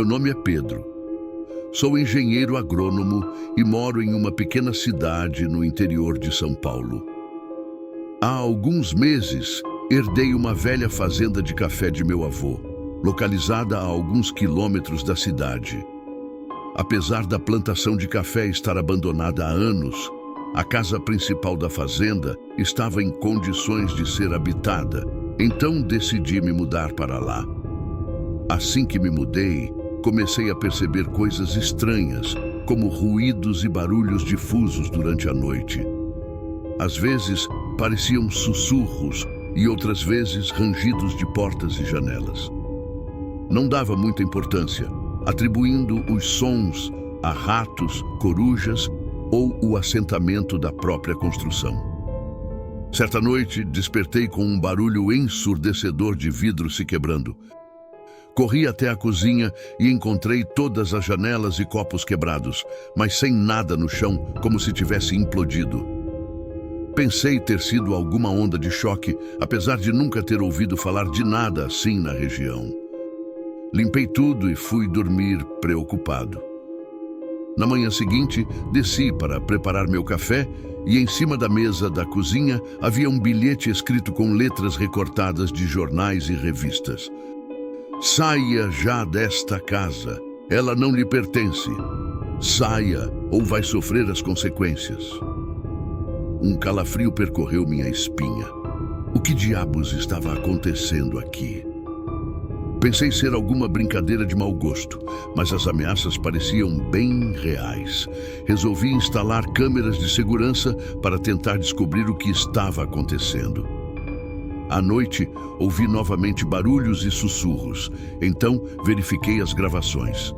Meu nome é Pedro. Sou engenheiro agrônomo e moro em uma pequena cidade no interior de São Paulo. Há alguns meses, herdei uma velha fazenda de café de meu avô, localizada a alguns quilômetros da cidade. Apesar da plantação de café estar abandonada há anos, a casa principal da fazenda estava em condições de ser habitada, então decidi me mudar para lá. Assim que me mudei, comecei a perceber coisas estranhas, como ruídos e barulhos difusos durante a noite. Às vezes, pareciam sussurros e outras vezes rangidos de portas e janelas. Não dava muita importância, atribuindo os sons a ratos, corujas ou o assentamento da própria construção. Certa noite, despertei com um barulho ensurdecedor de vidro se quebrando. Corri até a cozinha e encontrei todas as janelas e copos quebrados, mas sem nada no chão, como se tivesse implodido. Pensei ter sido alguma onda de choque, apesar de nunca ter ouvido falar de nada assim na região. Limpei tudo e fui dormir preocupado. Na manhã seguinte, desci para preparar meu café e em cima da mesa da cozinha havia um bilhete escrito com letras recortadas de jornais e revistas. Saia já desta casa, ela não lhe pertence. Saia ou vai sofrer as consequências. Um calafrio percorreu minha espinha. O que diabos estava acontecendo aqui? Pensei ser alguma brincadeira de mau gosto, mas as ameaças pareciam bem reais. Resolvi instalar câmeras de segurança para tentar descobrir o que estava acontecendo. À noite, ouvi novamente barulhos e sussurros. Então, verifiquei as gravações.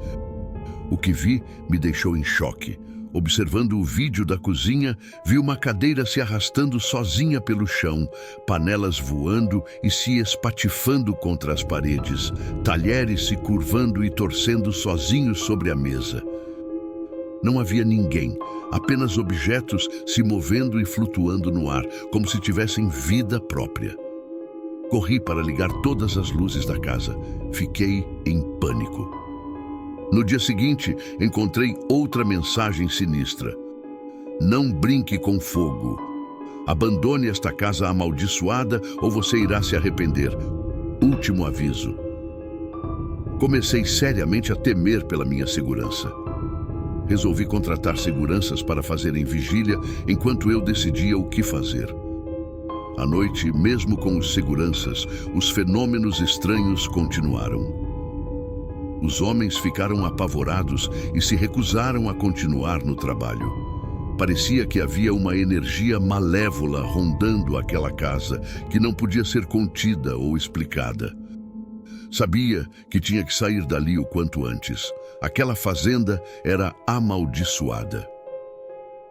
O que vi me deixou em choque. Observando o vídeo da cozinha, vi uma cadeira se arrastando sozinha pelo chão, panelas voando e se espatifando contra as paredes, talheres se curvando e torcendo sozinhos sobre a mesa. Não havia ninguém, apenas objetos se movendo e flutuando no ar, como se tivessem vida própria. Corri para ligar todas as luzes da casa. Fiquei em pânico. No dia seguinte, encontrei outra mensagem sinistra. Não brinque com fogo. Abandone esta casa amaldiçoada ou você irá se arrepender. Último aviso. Comecei seriamente a temer pela minha segurança. Resolvi contratar seguranças para fazerem vigília enquanto eu decidia o que fazer. À noite, mesmo com os seguranças, os fenômenos estranhos continuaram. Os homens ficaram apavorados e se recusaram a continuar no trabalho. Parecia que havia uma energia malévola rondando aquela casa que não podia ser contida ou explicada. Sabia que tinha que sair dali o quanto antes. Aquela fazenda era amaldiçoada.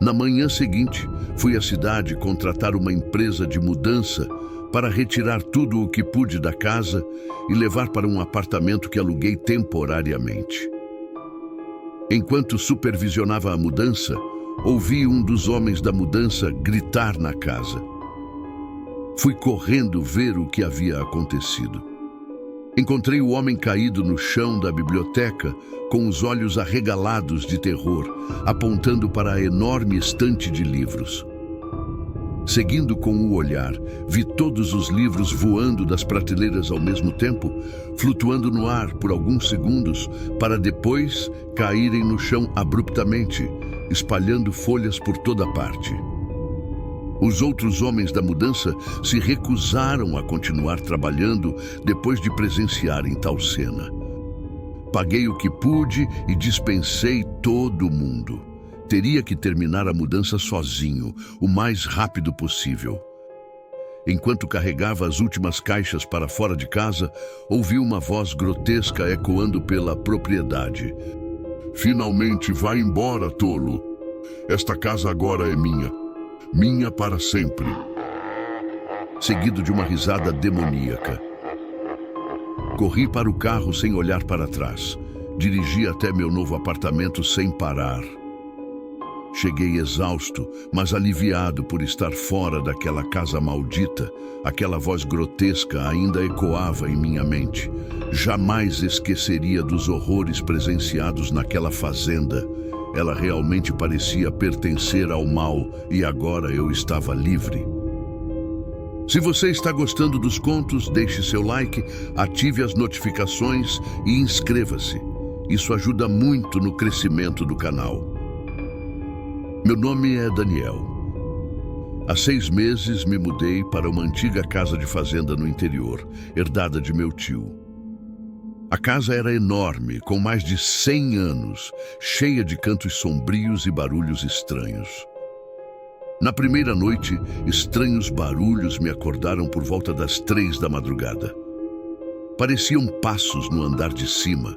Na manhã seguinte, fui à cidade contratar uma empresa de mudança para retirar tudo o que pude da casa e levar para um apartamento que aluguei temporariamente. Enquanto supervisionava a mudança, ouvi um dos homens da mudança gritar na casa. Fui correndo ver o que havia acontecido. Encontrei o homem caído no chão da biblioteca, com os olhos arregalados de terror, apontando para a enorme estante de livros. Seguindo com o olhar, vi todos os livros voando das prateleiras ao mesmo tempo, flutuando no ar por alguns segundos, para depois caírem no chão abruptamente, espalhando folhas por toda parte. Os outros homens da mudança se recusaram a continuar trabalhando depois de presenciarem tal cena. Paguei o que pude e dispensei todo mundo. Teria que terminar a mudança sozinho, o mais rápido possível. Enquanto carregava as últimas caixas para fora de casa, ouvi uma voz grotesca ecoando pela propriedade. Finalmente vai embora, tolo. Esta casa agora é minha. Minha para sempre. Seguido de uma risada demoníaca. Corri para o carro sem olhar para trás. Dirigi até meu novo apartamento sem parar. Cheguei exausto, mas aliviado por estar fora daquela casa maldita. Aquela voz grotesca ainda ecoava em minha mente. Jamais esqueceria dos horrores presenciados naquela fazenda. Ela realmente parecia pertencer ao mal e agora eu estava livre. Se você está gostando dos contos, deixe seu like, ative as notificações e inscreva-se. Isso ajuda muito no crescimento do canal. Meu nome é Daniel. Há 6 meses me mudei para uma antiga casa de fazenda no interior, herdada de meu tio. A casa era enorme, com mais de 100 anos, cheia de cantos sombrios e barulhos estranhos. Na primeira noite, estranhos barulhos me acordaram por volta das 3 da madrugada. Pareciam passos no andar de cima.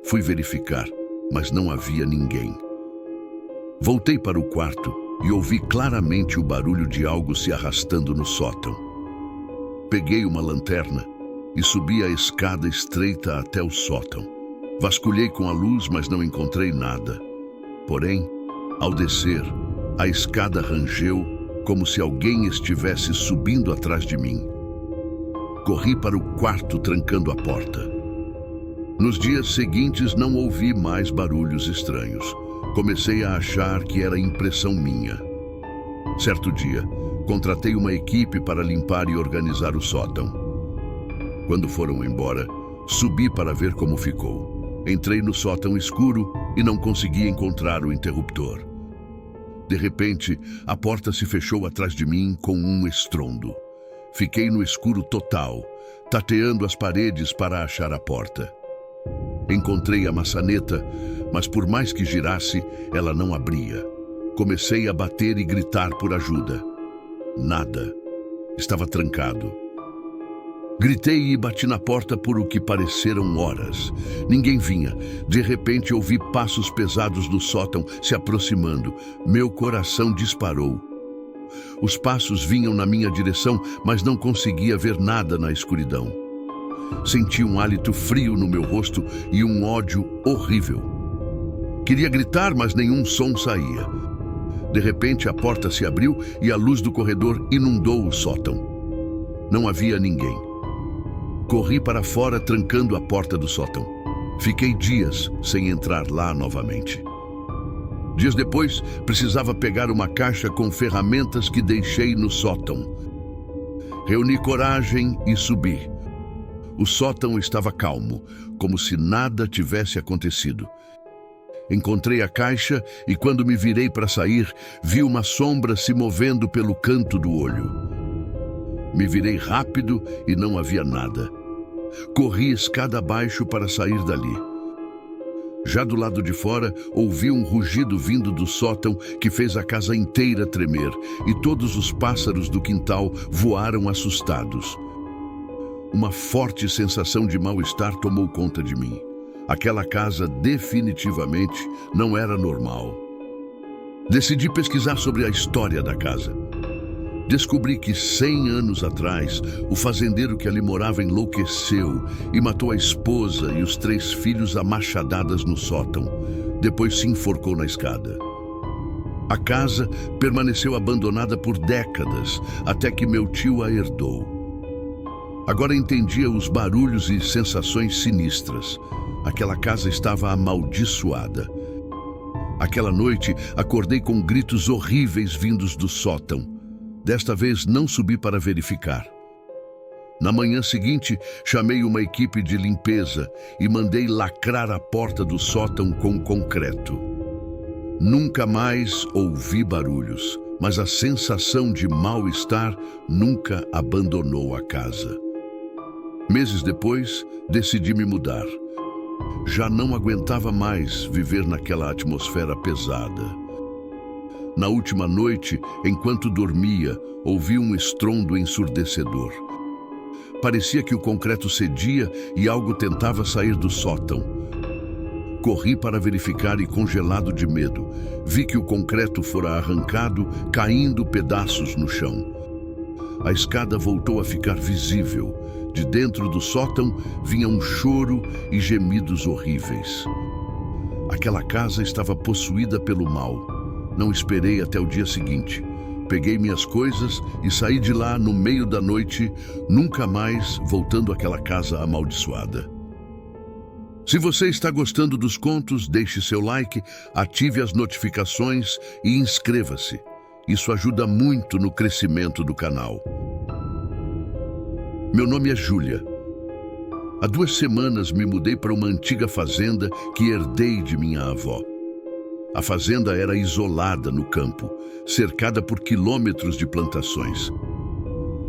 Fui verificar, mas não havia ninguém. Voltei para o quarto e ouvi claramente o barulho de algo se arrastando no sótão. Peguei uma lanterna e subi a escada estreita até o sótão. Vasculhei com a luz, mas não encontrei nada. Porém, ao descer, a escada rangeu como se alguém estivesse subindo atrás de mim. Corri para o quarto trancando a porta. Nos dias seguintes não ouvi mais barulhos estranhos. Comecei a achar que era impressão minha. Certo dia, contratei uma equipe para limpar e organizar o sótão. Quando foram embora, subi para ver como ficou. Entrei no sótão escuro e não consegui encontrar o interruptor. De repente, a porta se fechou atrás de mim com um estrondo. Fiquei no escuro total, tateando as paredes para achar a porta. Encontrei a maçaneta, mas por mais que girasse, ela não abria. Comecei a bater e gritar por ajuda. Nada. Estava trancado. Gritei e bati na porta por o que pareceram horas. Ninguém vinha. De repente ouvi passos pesados no sótão se aproximando. Meu coração disparou. Os passos vinham na minha direção, mas não conseguia ver nada na escuridão. Senti um hálito frio no meu rosto e um ódio horrível. Queria gritar, mas nenhum som saía. De repente, a porta se abriu e a luz do corredor inundou o sótão. Não havia ninguém. Corri para fora, trancando a porta do sótão. Fiquei dias sem entrar lá novamente. Dias depois, precisava pegar uma caixa com ferramentas que deixei no sótão. Reuni coragem e subi. O sótão estava calmo, como se nada tivesse acontecido. Encontrei a caixa e quando me virei para sair, vi uma sombra se movendo pelo canto do olho. Me virei rápido e não havia nada. Corri escada abaixo para sair dali. Já do lado de fora, ouvi um rugido vindo do sótão que fez a casa inteira tremer e todos os pássaros do quintal voaram assustados. Uma forte sensação de mal-estar tomou conta de mim. Aquela casa definitivamente não era normal. Decidi pesquisar sobre a história da casa. Descobri que 100 anos atrás, o fazendeiro que ali morava enlouqueceu e matou a esposa e os 3 filhos a machadadas no sótão. Depois se enforcou na escada. A casa permaneceu abandonada por décadas, até que meu tio a herdou. Agora entendia os barulhos e sensações sinistras. Aquela casa estava amaldiçoada. Aquela noite, acordei com gritos horríveis vindos do sótão. Desta vez, não subi para verificar. Na manhã seguinte, chamei uma equipe de limpeza e mandei lacrar a porta do sótão com concreto. Nunca mais ouvi barulhos, mas a sensação de mal-estar nunca abandonou a casa. Meses depois, decidi me mudar. Já não aguentava mais viver naquela atmosfera pesada. Na última noite, enquanto dormia, ouvi um estrondo ensurdecedor. Parecia que o concreto cedia e algo tentava sair do sótão. Corri para verificar e, congelado de medo, vi que o concreto fora arrancado, caindo pedaços no chão. A escada voltou a ficar visível. De dentro do sótão vinha um choro e gemidos horríveis. Aquela casa estava possuída pelo mal. Não esperei até o dia seguinte. Peguei minhas coisas e saí de lá no meio da noite, nunca mais voltando àquela casa amaldiçoada. Se você está gostando dos contos, deixe seu like, ative as notificações e inscreva-se. Isso ajuda muito no crescimento do canal. Meu nome é Júlia. Há 2 semanas me mudei para uma antiga fazenda que herdei de minha avó. A fazenda era isolada no campo, cercada por quilômetros de plantações.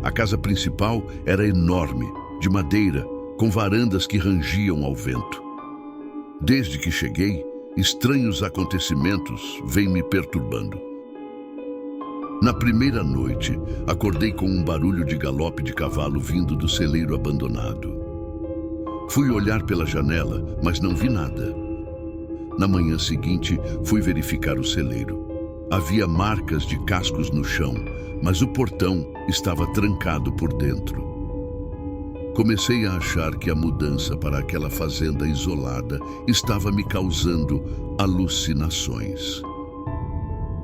A casa principal era enorme, de madeira, com varandas que rangiam ao vento. Desde que cheguei, estranhos acontecimentos vêm me perturbando. Na primeira noite, acordei com um barulho de galope de cavalo vindo do celeiro abandonado. Fui olhar pela janela, mas não vi nada. Na manhã seguinte, fui verificar o celeiro. Havia marcas de cascos no chão, mas o portão estava trancado por dentro. Comecei a achar que a mudança para aquela fazenda isolada estava me causando alucinações.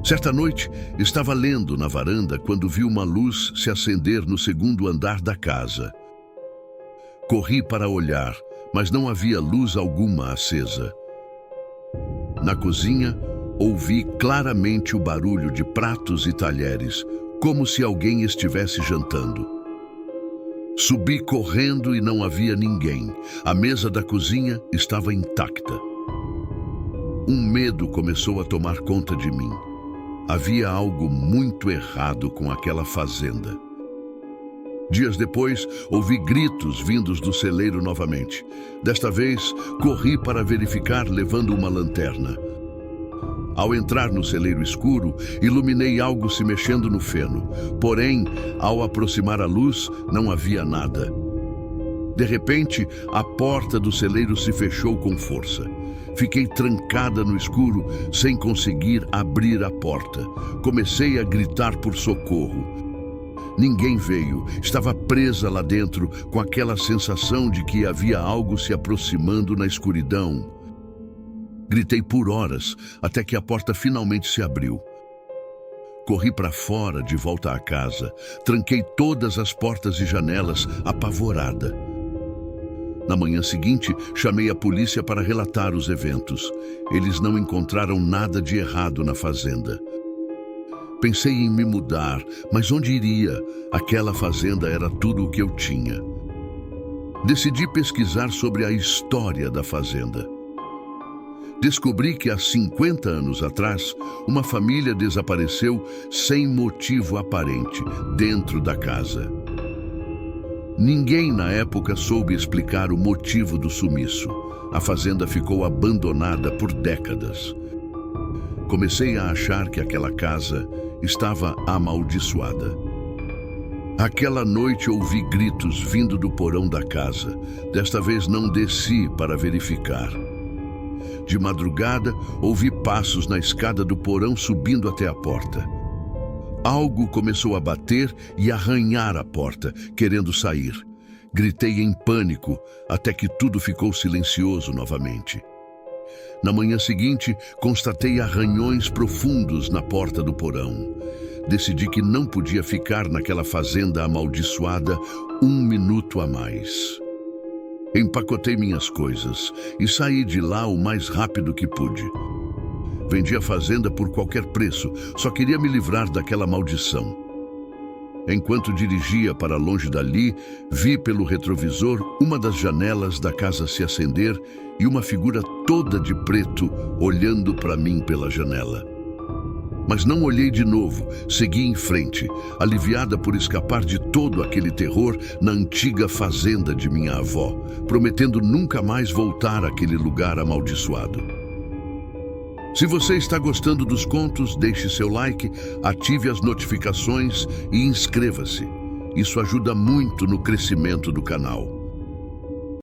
Certa noite, estava lendo na varanda quando vi uma luz se acender no 2º andar da casa. Corri para olhar, mas não havia luz alguma acesa. Na cozinha, ouvi claramente o barulho de pratos e talheres, como se alguém estivesse jantando. Subi correndo e não havia ninguém. A mesa da cozinha estava intacta. Um medo começou a tomar conta de mim. Havia algo muito errado com aquela fazenda. Dias depois, ouvi gritos vindos do celeiro novamente. Desta vez, corri para verificar levando uma lanterna. Ao entrar no celeiro escuro, iluminei algo se mexendo no feno. Porém, ao aproximar a luz, não havia nada. De repente, a porta do celeiro se fechou com força. Fiquei trancada no escuro, sem conseguir abrir a porta. Comecei a gritar por socorro. Ninguém veio, estava presa lá dentro, com aquela sensação de que havia algo se aproximando na escuridão. Gritei por horas, até que a porta finalmente se abriu. Corri para fora, de volta à casa. Tranquei todas as portas e janelas, apavorada. Na manhã seguinte, chamei a polícia para relatar os eventos. Eles não encontraram nada de errado na fazenda. Pensei em me mudar, mas onde iria? Aquela fazenda era tudo o que eu tinha. Decidi pesquisar sobre a história da fazenda. Descobri que há 50 anos atrás, uma família desapareceu sem motivo aparente dentro da casa. Ninguém na época soube explicar o motivo do sumiço. A fazenda ficou abandonada por décadas. Comecei a achar que aquela casa estava amaldiçoada. Aquela noite ouvi gritos vindo do porão da casa. Desta vez não desci para verificar. De madrugada, ouvi passos na escada do porão subindo até a porta. Algo começou a bater e arranhar a porta, querendo sair. Gritei em pânico, até que tudo ficou silencioso novamente. Na manhã seguinte, constatei arranhões profundos na porta do porão. Decidi que não podia ficar naquela fazenda amaldiçoada 1 minuto a mais. Empacotei minhas coisas e saí de lá o mais rápido que pude. Vendi a fazenda por qualquer preço, só queria me livrar daquela maldição. Enquanto dirigia para longe dali, vi pelo retrovisor uma das janelas da casa se acender e uma figura toda de preto olhando para mim pela janela. Mas não olhei de novo, segui em frente, aliviada por escapar de todo aquele terror na antiga fazenda de minha avó, prometendo nunca mais voltar àquele lugar amaldiçoado. Se você está gostando dos contos, deixe seu like, ative as notificações e inscreva-se. Isso ajuda muito no crescimento do canal.